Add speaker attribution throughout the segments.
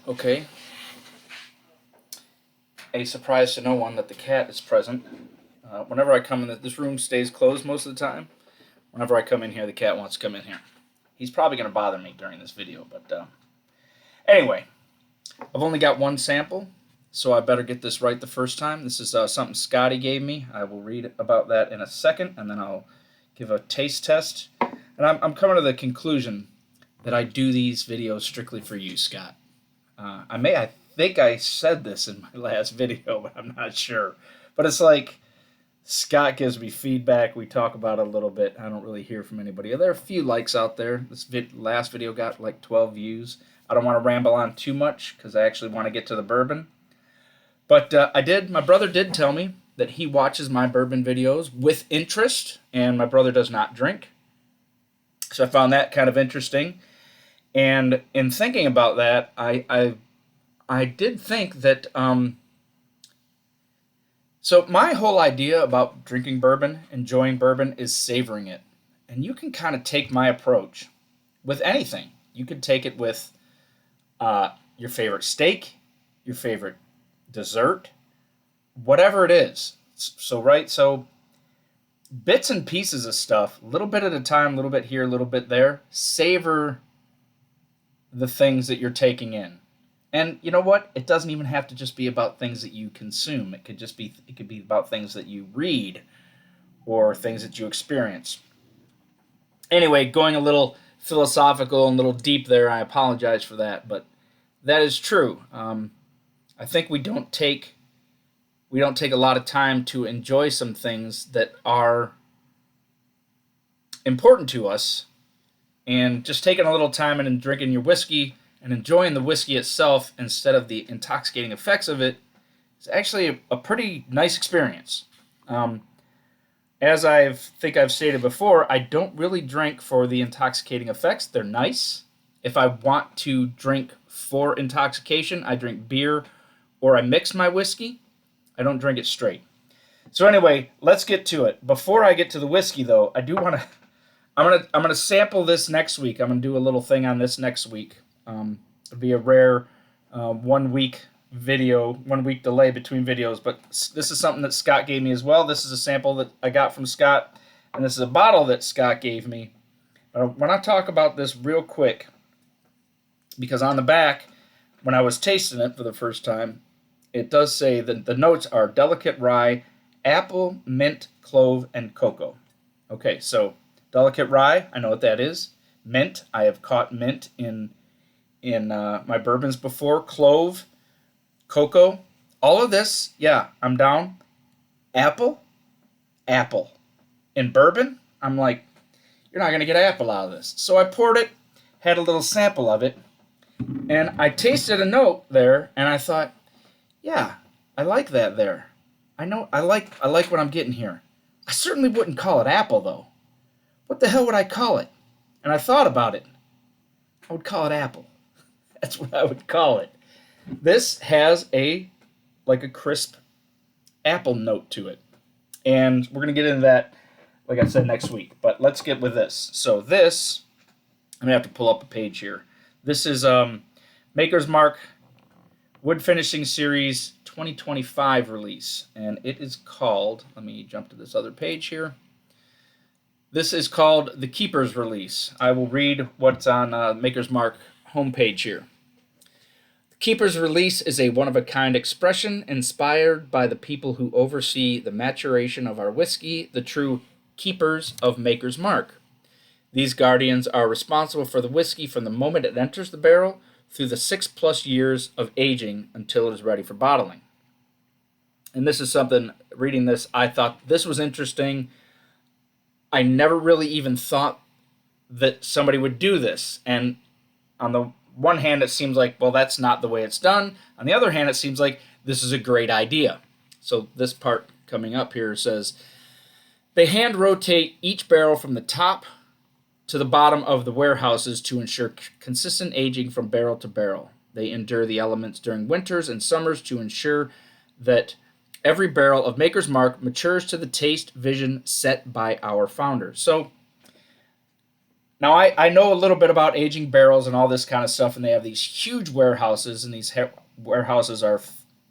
Speaker 1: Okay. A surprise to no one that the cat is present. Whenever I come in, this room stays closed most of the time. Whenever I come in here, the cat wants to come in here. He's probably going to bother me during this video, but anyway, I've only got one sample, so I better get this right the first time. This is something Scotty gave me. I will read about that in a second, and then I'll give a taste test. And I'm coming to the conclusion that I do these videos strictly for you, Scott. I think I said this in my last video, but I'm not sure. But it's like Scott gives me feedback. We talk about it a little bit. I don't really hear from anybody. There are a few likes out there. This last video got like 12 views. I don't want to ramble on too much because I actually want to get to the bourbon. But my brother did tell me that he watches my bourbon videos with interest, and my brother does not drink. So I found that kind of interesting. And in thinking about that, I did think that so my whole idea about drinking bourbon, enjoying bourbon, is savoring it. And you can kind of take my approach with anything. You could take it with your favorite steak, your favorite dessert, whatever it is. So bits and pieces of stuff, a little bit at a time, a little bit here, a little bit there. Savor the things that you're taking in. And you know what? It doesn't even have to just be about things that you consume. It could be about things that you read or things that you experience. Anyway, going a little philosophical and a little deep there, I apologize for that, but that is true. I think we don't take a lot of time to enjoy some things that are important to us, and just taking a little time and drinking your whiskey and enjoying the whiskey itself instead of the intoxicating effects of it is actually a pretty nice experience. As I think I've stated before, I don't really drink for the intoxicating effects. They're nice. If I want to drink for intoxication, I drink beer or I mix my whiskey. I don't drink it straight. So anyway, let's get to it. Before I get to the whiskey, though, I do want to. I'm gonna sample this next week. I'm gonna do a little thing on this next week. It'll be a rare 1 week video, 1 week delay between videos, but this is something that Scott gave me as well. This is a sample that I got from Scott, and this is a bottle that Scott gave me. When I talk about this real quick, because on the back, when I was tasting it for the first time, it does say that the notes are delicate rye, apple, mint, clove, and cocoa. Okay, so delicate rye, I know what that is. Mint, I have caught mint in my bourbons before. Clove, cocoa, all of this, yeah, I'm down. Apple. In bourbon, I'm like, you're not going to get apple out of this. So I poured it, had a little sample of it, and I tasted a note there, and I thought, yeah, I like that there. I like what I'm getting here. I certainly wouldn't call it apple, though. What the hell would I call it? And I thought about it. I would call it apple. That's what I would call it. This has a crisp apple note to it. And we're going to get into that, like I said, next week. But let's get with this. So this, I'm going to have to pull up a page here. This is Maker's Mark Wood Finishing Series 2025 release. And it is called, let me jump to this other page here. This is called the Keeper's Release. I will read what's on Maker's Mark homepage here. The Keeper's Release is a one-of-a-kind expression inspired by the people who oversee the maturation of our whiskey, the true keepers of Maker's Mark. These guardians are responsible for the whiskey from the moment it enters the barrel through the 6+ years of aging until it is ready for bottling. And this is something, reading this, I thought this was interesting. I never really even thought that somebody would do this. And on the one hand, it seems like, well, that's not the way it's done. On the other hand, it seems like this is a great idea. So this part coming up here says, they hand rotate each barrel from the top to the bottom of the warehouses to ensure consistent aging from barrel to barrel. They endure the elements during winters and summers to ensure that every barrel of Maker's Mark matures to the taste vision set by our founders. So Now, I know a little bit about aging barrels and all this kind of stuff, and they have these huge warehouses, and these warehouses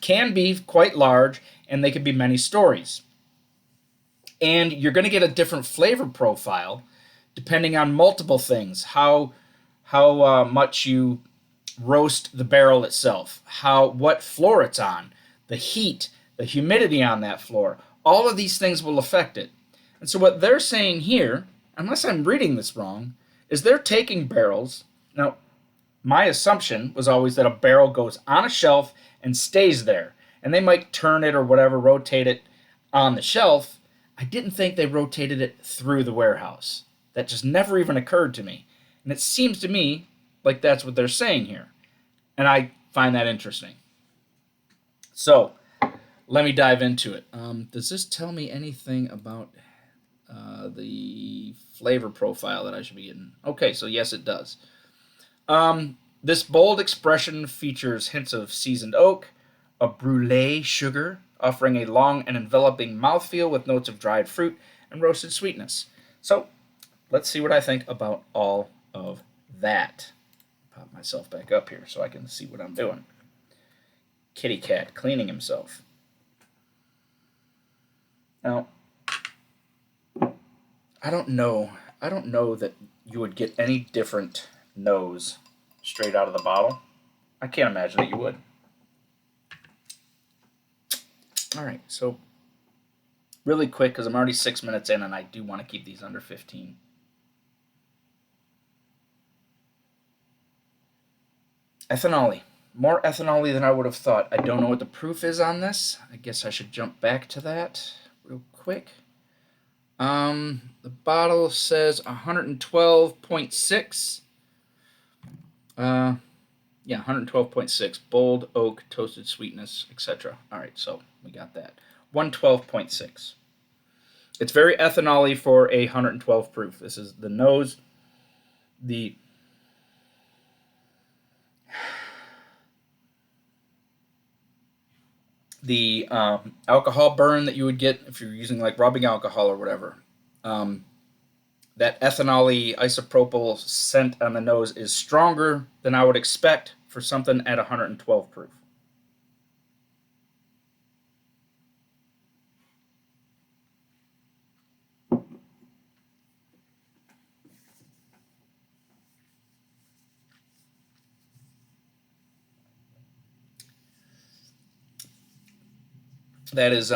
Speaker 1: can be quite large, and they can be many stories. And you're going to get a different flavor profile depending on multiple things. How much you roast the barrel itself, what floor it's on, the heat, the humidity on that floor. All of these things will affect it. And so what they're saying here, unless I'm reading this wrong, is they're taking barrels. Now, my assumption was always that a barrel goes on a shelf and stays there. And they might turn it or whatever, rotate it on the shelf. I didn't think they rotated it through the warehouse. That just never even occurred to me. And it seems to me like that's what they're saying here. And I find that interesting. So, let me dive into it. Does this tell me anything about the flavor profile that I should be getting? Okay, so yes, it does. This bold expression features hints of seasoned oak, a brulee sugar, offering a long and enveloping mouthfeel with notes of dried fruit and roasted sweetness. So, let's see what I think about all of that. Pop myself back up here so I can see what I'm doing. Kitty cat cleaning himself. Now, I don't know that you would get any different nose straight out of the bottle. I can't imagine that you would. All right, so really quick, because I'm already 6 minutes in and I do want to keep these under 15. Ethanol. More ethanol than I would have thought. I don't know what the proof is on this. I guess I should jump back to that real quick. The bottle says 112.6. Yeah, 112.6. Bold oak, toasted sweetness, etc. All right, so we got that. 112.6. It's very ethanol-y for a 112 proof. This is the nose. The alcohol burn that you would get if you're using like rubbing alcohol or whatever. That ethanol-y isopropyl scent on the nose is stronger than I would expect for something at 112 proof. That is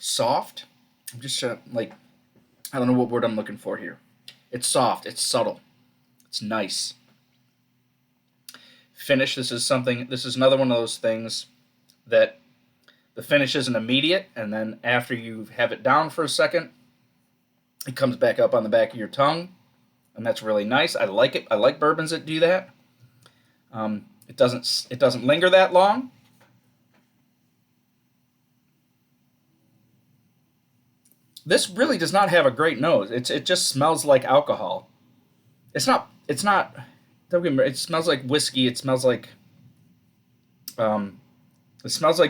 Speaker 1: soft. I'm just like, I don't know what word I'm looking for here. It's soft. It's subtle. It's nice. Finish. This is another one of those things that the finish isn't immediate, and then after you have it down for a second, it comes back up on the back of your tongue, and that's really nice. I like it. I like bourbons that do that. It doesn't linger that long. This really does not have a great nose. It just smells like alcohol. It's not. Don't get me wrong, it smells like whiskey. It smells like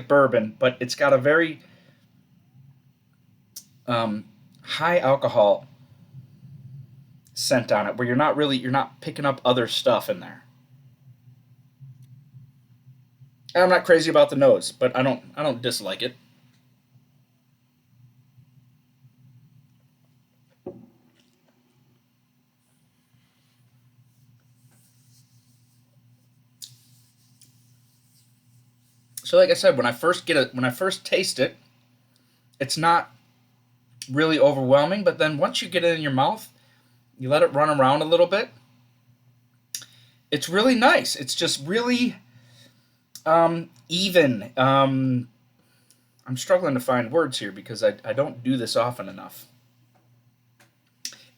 Speaker 1: bourbon, but it's got a very high alcohol scent on it, where you're not picking up other stuff in there. And I'm not crazy about the nose, but I don't dislike it. So like I said, when I first taste it, it's not really overwhelming, but then once you get it in your mouth, you let it run around a little bit. It's really nice. It's just really even. I'm struggling to find words here because I don't do this often enough.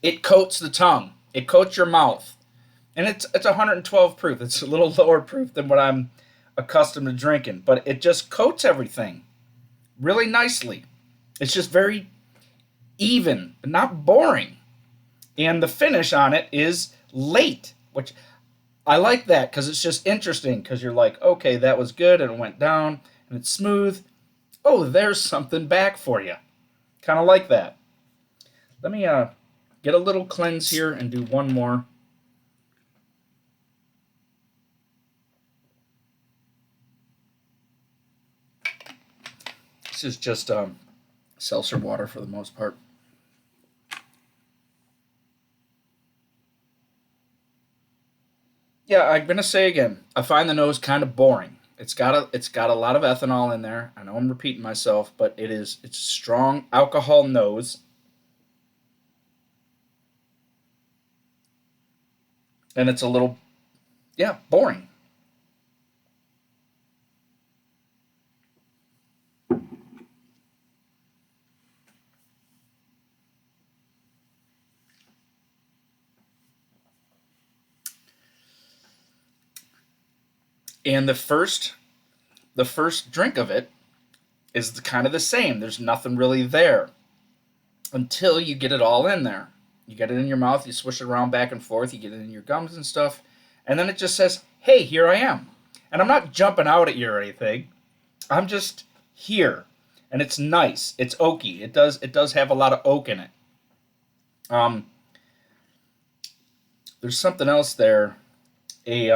Speaker 1: It coats the tongue. It coats your mouth. And it's 112 proof. It's a little lower proof than what I'm accustomed to drinking, but it just coats everything really nicely. It's just very even, not boring. And the finish on it is late, which I like that because it's just interesting because you're like, okay, that was good and it went down and it's smooth. Oh, there's something back for you. Kind of like that. Let me get a little cleanse here and do one more. This is just seltzer water for the most part. Yeah, I'm gonna say again, I find the nose kind of boring. It's got a lot of ethanol in there. I know I'm repeating myself, but it's a strong alcohol nose, and it's a little, yeah, boring. And the first drink of it is kind of the same. There's nothing really there until you get it all in there. You get it in your mouth, you swish it around back and forth, you get it in your gums and stuff, and then it just says, "Hey, here I am." And I'm not jumping out at you or anything. I'm just here, and it's nice. It's oaky. It does have a lot of oak in it. Um, there's something else there. A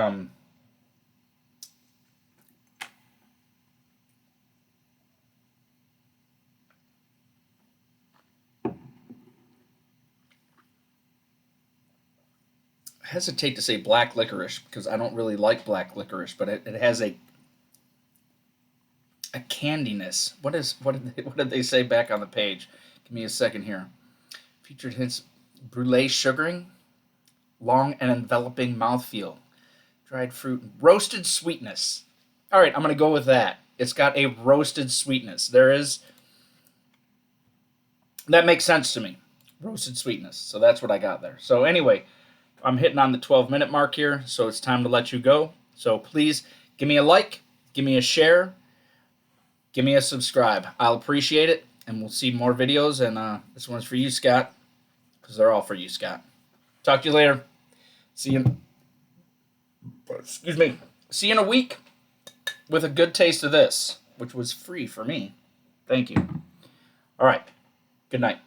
Speaker 1: I hesitate to say black licorice because I don't really like black licorice, but it has a candiness. What did they say back on the page? Give me a second here. Featured hints brulee sugaring, long and enveloping mouthfeel, dried fruit, roasted sweetness. All right, I'm gonna go with that. It's got a roasted sweetness. That makes sense to me. Roasted sweetness. So that's what I got there. So anyway, I'm hitting on the 12-minute mark here, so it's time to let you go. So please give me a like, give me a share, give me a subscribe. I'll appreciate it, and we'll see more videos. And this one's for you, Scott, because they're all for you, Scott. Talk to you later. See you. Excuse me. See you in a week with a good taste of this, which was free for me. Thank you. All right. Good night.